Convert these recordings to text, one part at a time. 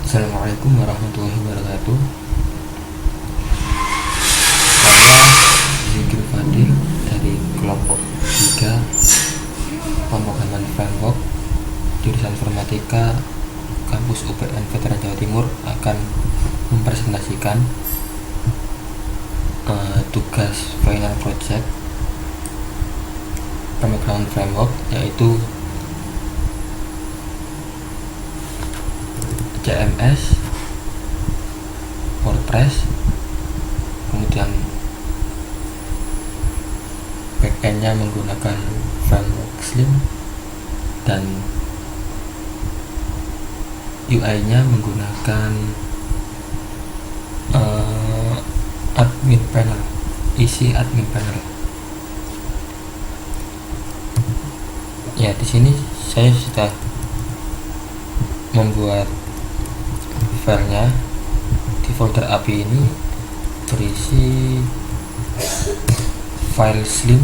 Assalamualaikum warahmatullahi wabarakatuh. Saya Zikir Fadil dari kelompok 3 Pemrograman Framework jurusan Informatika Kampus UPN Veteran Jawa Timur akan mempresentasikan tugas final project pemrograman framework, yaitu CMS, WordPress, kemudian backendnya menggunakan framework Slim, dan UI-nya menggunakan admin panel, isi admin panel. Ya, di sini saya sudah membuat filenya. Di folder API ini berisi file Slim,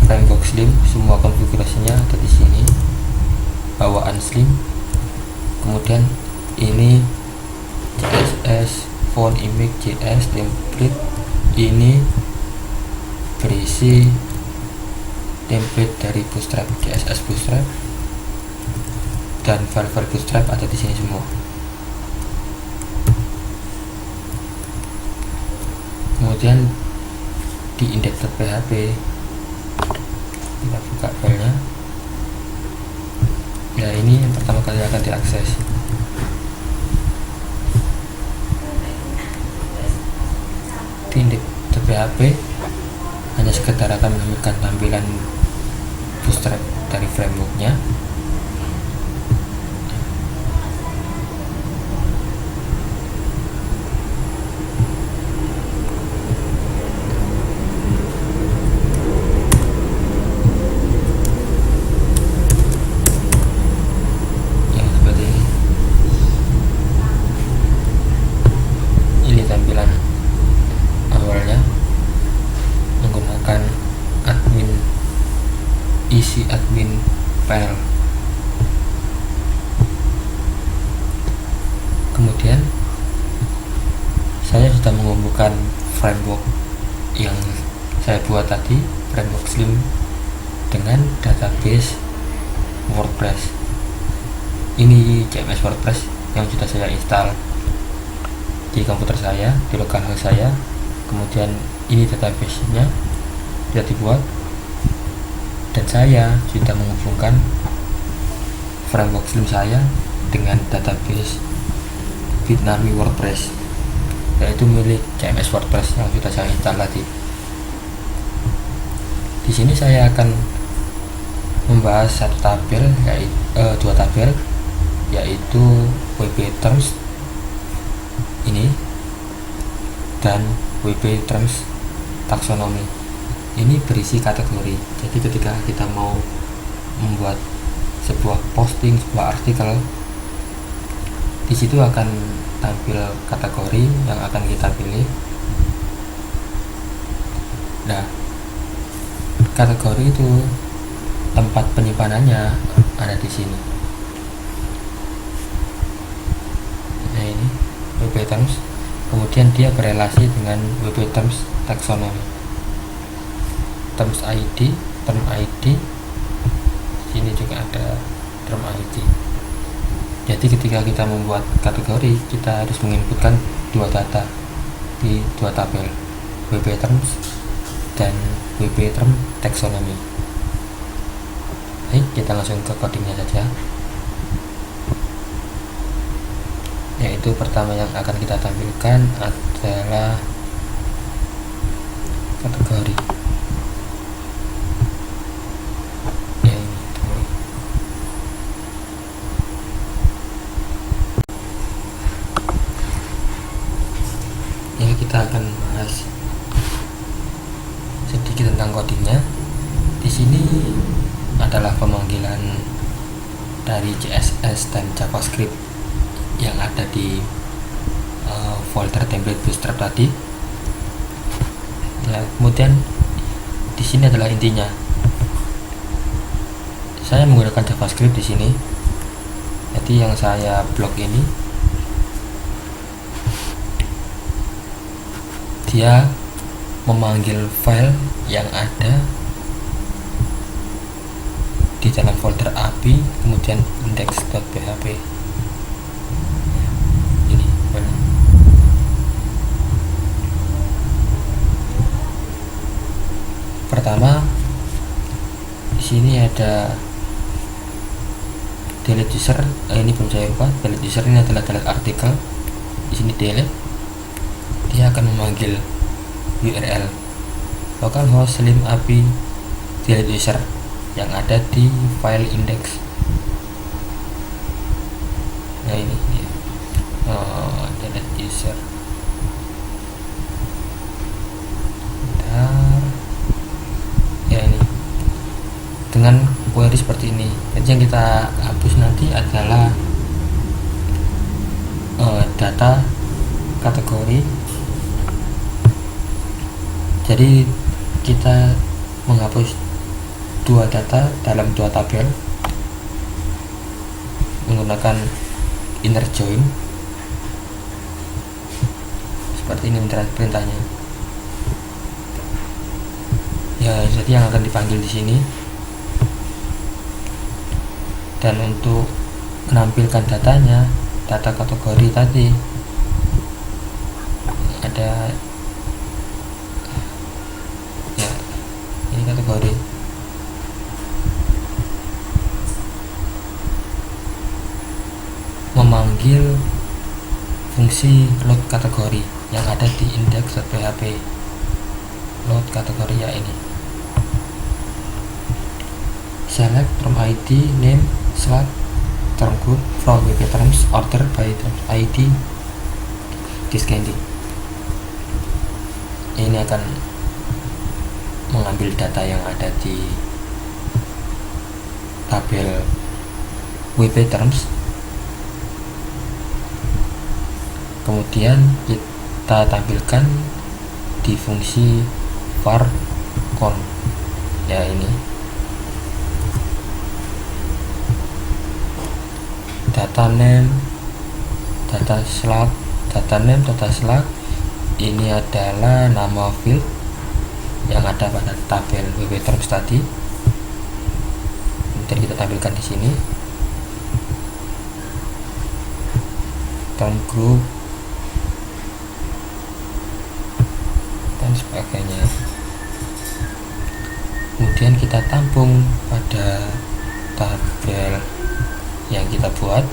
framework Slim, semua konfigurasinya ada di sini, bawaan Slim. Kemudian ini CSS, font, image, JS, template. Ini berisi template dari Bootstrap, CSS Bootstrap, dan file-file Bootstrap ada di sini semua. Kemudian di index.php kita buka filenya. Ya, ini yang pertama kali akan diakses. Di index.php hanya sekedar akan menemukan tampilan Bootstrap dari frameworknya. Tampilan awalnya menggunakan isi admin panel. Kemudian saya sudah mengumpulkan framework yang saya buat tadi, framework Slim, dengan database WordPress. Ini CMS WordPress yang sudah saya install di komputer saya, di lokal host saya. Kemudian ini database-nya sudah dibuat, dan saya sudah menghubungkan framework Slim saya dengan database Bitnami WordPress, yaitu milik CMS WordPress yang sudah saya install tadi. Di sini saya akan membahas satu tabel, yaitu dua tabel, yaitu WP Terms ini dan WP Terms Taxonomy. Ini berisi kategori. Jadi ketika kita mau membuat sebuah posting, sebuah artikel, di situ akan tampil kategori yang akan kita pilih. Nah, kategori itu tempat penyimpanannya ada di sini. Nah, ini WP Terms. Kemudian dia berelasi dengan WP Terms Taxonomy, Terms ID, Term ID. Sini juga ada Term ID. Jadi ketika kita membuat kategori, kita harus menginputkan dua data di dua tabel, WP Terms dan WP Term Taxonomy. Baik, kita langsung ke codingnya saja. Yaitu pertama yang akan kita tampilkan adalah kategori. Ya, ini ya, kita akan bahas sedikit tentang codingnya. Di sini adalah pemanggilan dari CSS dan JavaScript yang ada di folder template Bootstrap tadi. Nah, kemudian di sini adalah intinya. Saya menggunakan JavaScript di sini. Jadi yang saya blok ini dia memanggil file yang ada di dalam folder API, kemudian index.php. Ini file. Pertama, di sini ada delete user. Ini belum saya ubah. Delete user ini adalah delete artikel. Di sini delete, dia akan memanggil URL localhost slim API delete user yang ada di file index. Nah ini dia, delete user. Bentar. Ya ini dengan query seperti ini. Jadi yang kita hapus nanti adalah data kategori. Jadi kita menghapus dua data dalam dua tabel menggunakan inner join. Seperti ini perintahnya. Ya, jadi yang akan dipanggil di sini. Dan untuk menampilkan datanya, data kategori tadi ada ya, ini kategori. Memanggil fungsi load kategori yang ada di index.php. Load kategori ya ini. Select from ID name / term group from WP terms order by terms ID discandy. Ini akan mengambil data yang ada di tabel WP terms, kemudian kita tampilkan di fungsi var count. Ya ini data name, data slug, data name, data slug. Ini adalah nama field yang ada pada tabel WP terms tadi. Kemudian kita tampilkan di sini term group dan sebagainya. Kemudian kita tampung pada tabel yang kita buat,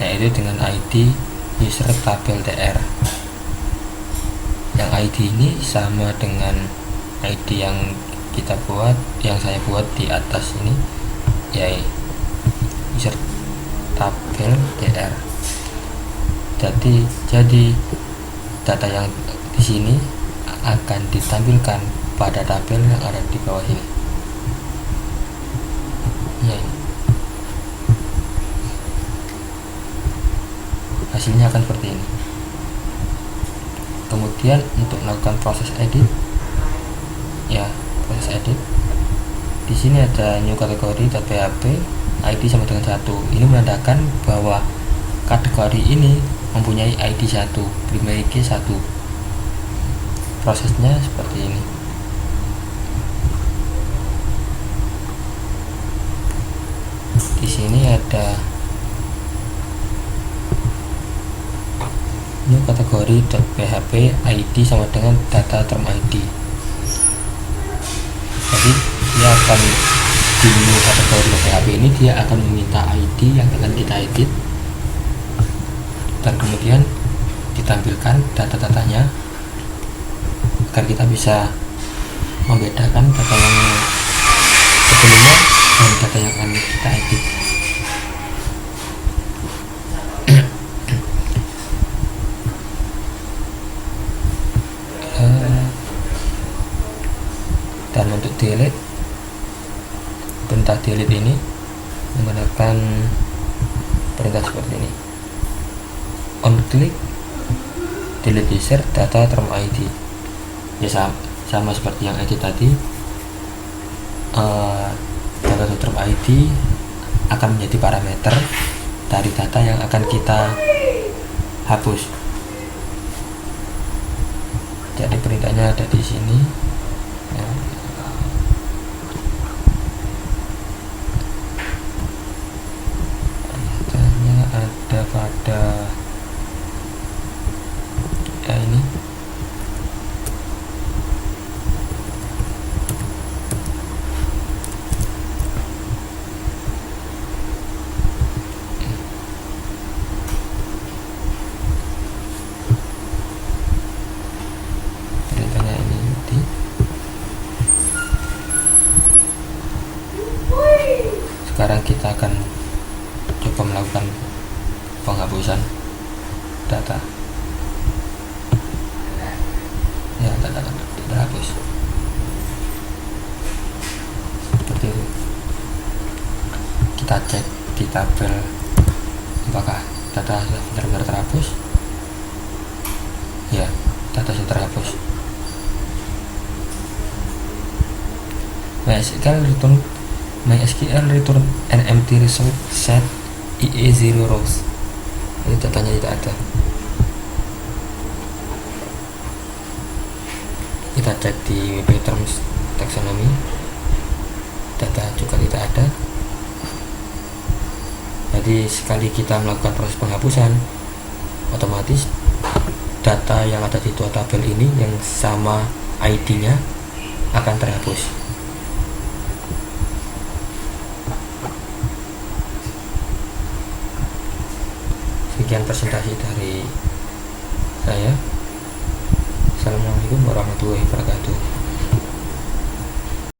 yaitu dengan ID user tabel tr. Yang ID ini sama dengan ID yang kita buat, yang saya buat di atas ini, yaitu user tabel tr. Jadi data yang di sini akan ditampilkan pada tabel yang ada di bawah ini. Ya, ini. Hasilnya akan seperti ini. Kemudian untuk melakukan proses edit, ya proses edit, di sini ada new kategori .php ID sama dengan 1. Ini menandakan bahwa kategori ini mempunyai ID 1, primary key 1. Prosesnya seperti ini. Di sini ada new kategori .php ID sama dengan data term ID. Jadi dia akan di new kategori .php ini dia akan meminta ID yang akan kita edit, dan kemudian ditampilkan data-datanya agar kita bisa membedakan data yang sebelumnya dan data yang akan kita edit. Dan untuk delete, perintah delete ini menggunakan perintah seperti ini. On click delete user data term ID. Ya sama seperti yang edit tadi. Data term ID akan menjadi parameter dari data yang akan kita hapus. Jadi perintahnya ada di sini. Perintahnya ada pada ini. Perintahnya ini di. Sekarang kita akan coba melakukan penghapusan data. Ya, data terhapus seperti itu. Kita cek di tabel apakah data sudah benar-benar terhapus. Ya, data sudah terhapus. MySQL return an empty result set IE 0 rows. Ini datanya tidak ada. Kita cek di WP Terms taxonomy, data juga tidak ada. Jadi sekali kita melakukan proses penghapusan, otomatis data yang ada di dua tabel ini yang sama ID-nya akan terhapus. Sekian presentasi dari saya. Assalamualaikum warahmatullahi wabarakatuh.